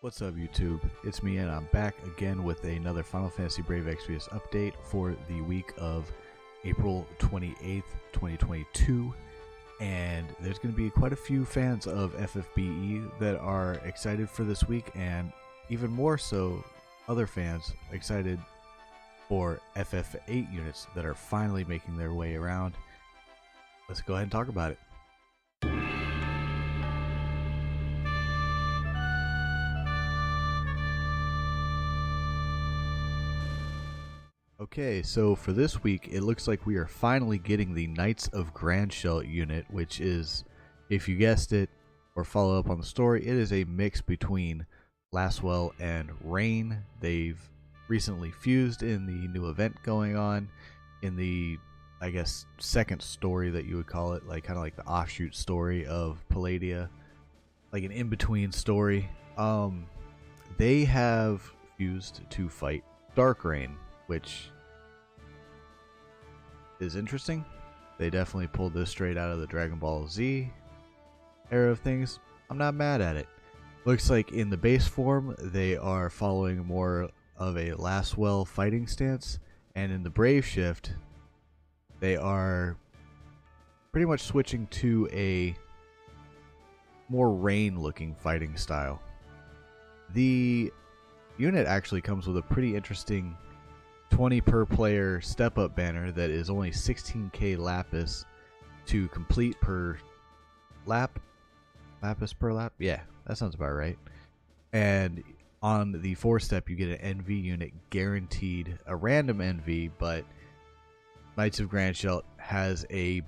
What's up, YouTube? It's me, and I'm back again with another Final Fantasy Brave Exvius update for the week of April 28th, 2022. And there's going to be quite a few fans of FFBE that are excited for this week, and even more so, other fans excited for FF8 units that are finally making their way around. Let's go ahead and talk about it. Okay, so for this week, it looks like we are finally getting the Knights of Grandshelt unit, which is, if you guessed it, or follow up on the story, it is a mix between Laswell and Rain. They've recently fused in the new event going on, in the, I guess, second story that you would call it, like kind of like the offshoot story of Palladia, like an in-between story. They have fused to fight Dark Rain, which is interesting. They definitely pulled this straight out of the Dragon Ball Z era of things. I'm not mad at it. Looks like in the base form, they are following more of a Laswell fighting stance, and in the Brave Shift, they are pretty much switching to a more Rain-looking fighting style. The unit actually comes with a pretty interesting 20 per player step up banner that is only 16k lapis to complete per lap. Lapis per lap? Yeah, that sounds about right. And on the 4-step, you get an NV unit guaranteed, a random NV, but Knights of Grandshelt has a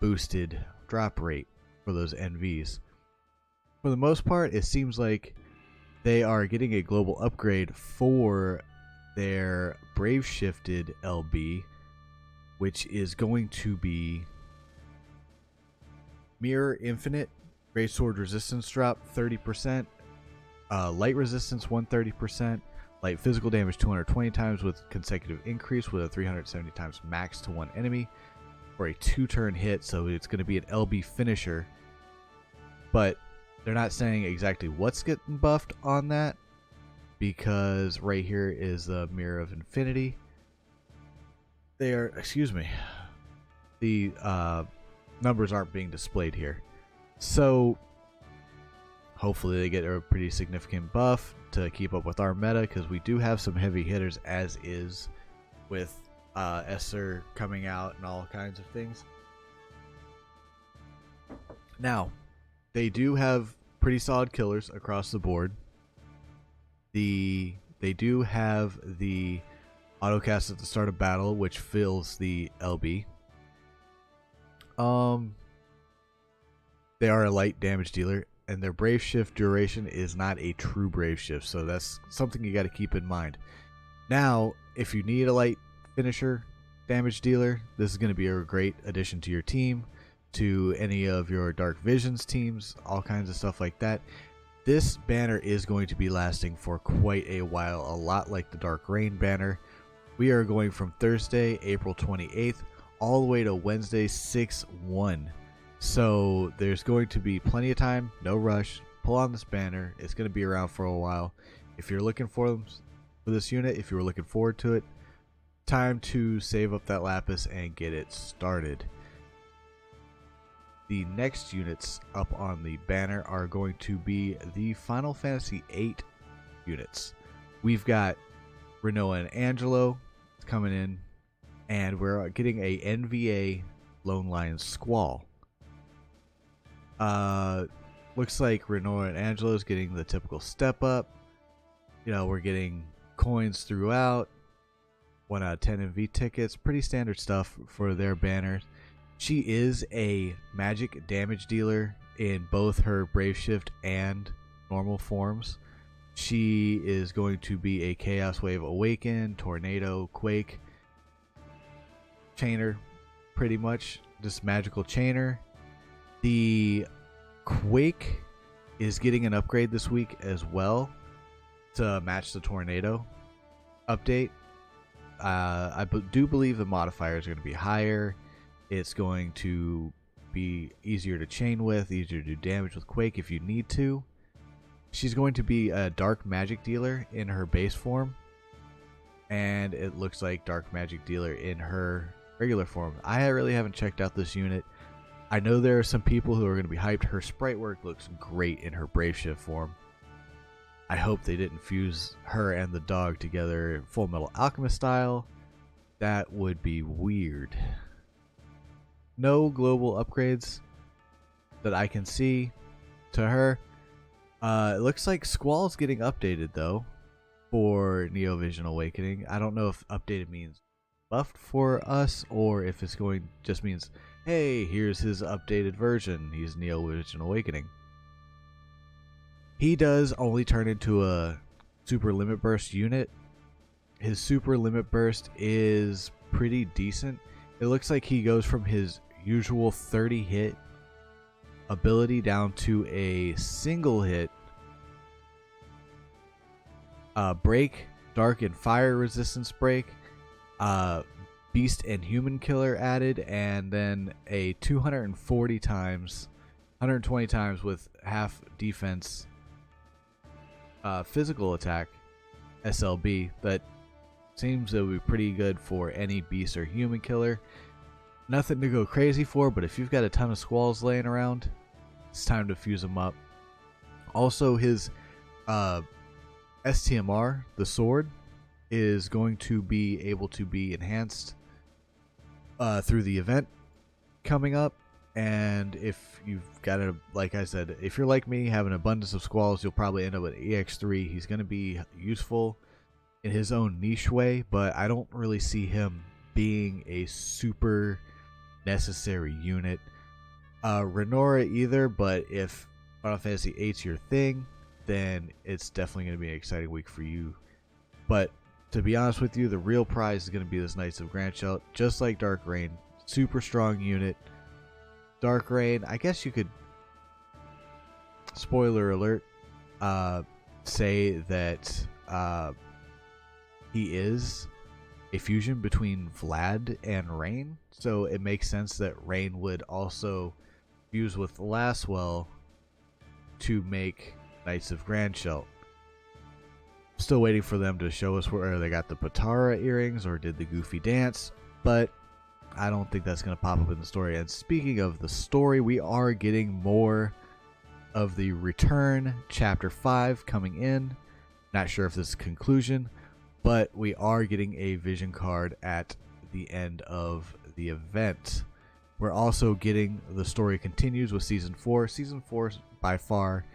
boosted drop rate for those NVs. For the most part, it seems like they are getting a global upgrade for their Brave Shifted LB, which is going to be Mirror Infinite, Greatsword Resistance drop 30%, Light Resistance 130%, Light Physical Damage 220 times with consecutive increase with a 370 times max to one enemy for a 2-turn hit, so it's going to be an LB finisher, but they're not saying exactly what's getting buffed on that, because right here is the Mirror of Infinity. They are, excuse me, the numbers aren't being displayed here. So hopefully they get a pretty significant buff to keep up with our meta, because we do have some heavy hitters as is, with Esther coming out and all kinds of things. Now, they do have pretty solid killers across the board. They do have the autocast at the start of battle, which fills the LB. They are a light damage dealer, and their Brave Shift duration is not a true Brave Shift, so that's something you got to keep in mind. Now, if you need a light finisher damage dealer, this is going to be a great addition to your team, to any of your Dark Visions teams, all kinds of stuff like that. This banner is going to be lasting for quite a while, a lot like the Dark Rain banner. We are going from Thursday, April 28th, all the way to Wednesday, 6/1. So there's going to be plenty of time, no rush. Pull on this banner. It's going to be around for a while. If you're looking for this unit, if you were looking forward to it, time to save up that lapis and get it started. The next units up on the banner are going to be the Final Fantasy VIII units. We've got Rinoa and Angelo coming in, and we're getting a NVA Lone Lion Squall. Looks like Rinoa and Angelo is getting the typical step up. You know, we're getting coins throughout, 1 out of 10 NV tickets, pretty standard stuff for their banners. She is a magic damage dealer in both her Brave Shift and normal forms. She is going to be a Chaos Wave Awaken, Tornado, Quake chainer, pretty much. Just magical chainer. The Quake is getting an upgrade this week as well to match the Tornado update. I do believe the modifiers are going to be higher. It's going to be easier to chain with, easier to do damage with Quake if you need to. She's going to be a dark magic dealer in her base form, and it looks like dark magic dealer in her regular form. I really haven't checked out this unit. I know there are some people who are going to be hyped. Her sprite work looks great in her brave shift form. I hope they didn't fuse her and the dog together in Full Metal Alchemist style. That would be weird. No global upgrades that I can see to her. It looks like Squall's getting updated though for Neo Vision Awakening. I don't know if updated means buffed for us or if it's going just means, hey, here's his updated version. He's Neo Vision Awakening. He does only turn into a super limit burst unit. His super limit burst is pretty decent. It looks like he goes from his usual 30 hit ability down to a single hit break, dark and fire resistance break, beast and human killer added, and then a 240 times 120 times with half defense physical attack SLB that seems to be pretty good for any beast or human killer. Nothing to go crazy for, but if you've got a ton of Squalls laying around, it's time to fuse them up. Also, his STMR, the sword, is going to be able to be enhanced through the event coming up. And if you've got a, like I said, if you're like me, have an abundance of Squalls, you'll probably end up with EX3. He's going to be useful in his own niche way, but I don't really see him being a super necessary unit. Rinoa either, but if Final Fantasy VIII's your thing, then it's definitely going to be an exciting week for you. But to be honest with you, the real prize is going to be this Knights of Grandshelt, just like Dark Rain. Super strong unit. Dark Rain, I guess you could, spoiler alert, say that he is a fusion between Vlad and Rain, so it makes sense that Rain would also fuse with Laswell to make Knights of Grandshelt. Still waiting for them to show us where they got the Patara earrings or did the Goofy dance, but I don't think that's going to pop up in the story. And speaking of the story, we are getting more of the Return Chapter 5 coming in. Not sure if this is conclusion, but we are getting a vision card at the end of the event. We're also getting the story continues with Season 4. Season 4 by far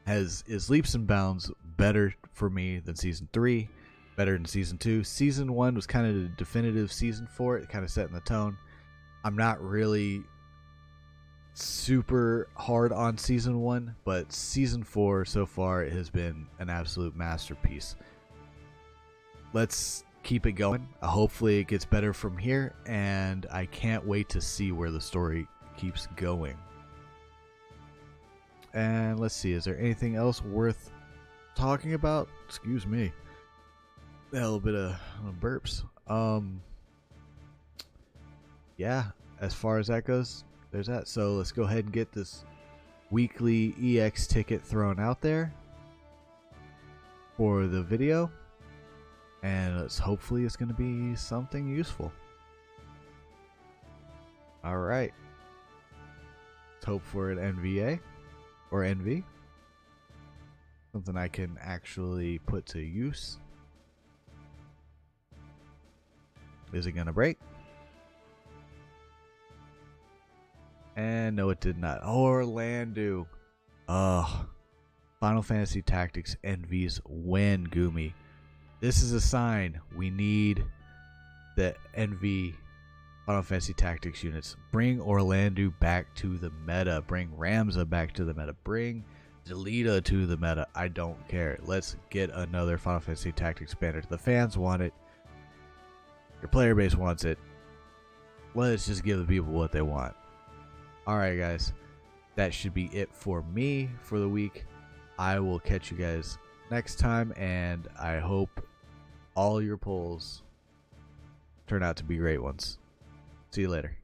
is leaps and bounds better for me than Season 3. Better than Season 2. Season 1 was kind of the definitive season for it, kind of setting the tone. I'm not really super hard on Season 1, but Season 4 so far has been an absolute masterpiece. Let's keep it going. Hopefully it gets better from here, and I can't wait to see where the story keeps going. And let's see, is there anything else worth talking about? Excuse me. A little bit of burps. Yeah, as far as that goes, there's that. So let's go ahead and get this weekly EX ticket thrown out there for the video, and hopefully it's going to be something useful. All right, let's hope for an NVA or NV, something I can actually put to use. Is it gonna break? And no, it did not. Orlando. Ugh. Final Fantasy Tactics NVs win, Gumi. This is a sign we need the NV Final Fantasy Tactics units. Bring Orlando back to the meta. Bring Ramza back to the meta. Bring Delita to the meta. I don't care. Let's get another Final Fantasy Tactics banner. The fans want it. Your player base wants it. Let's just give the people what they want. Alright guys, that should be it for me for the week. I will catch you guys next time, and I hope all your polls turn out to be great ones. See you later.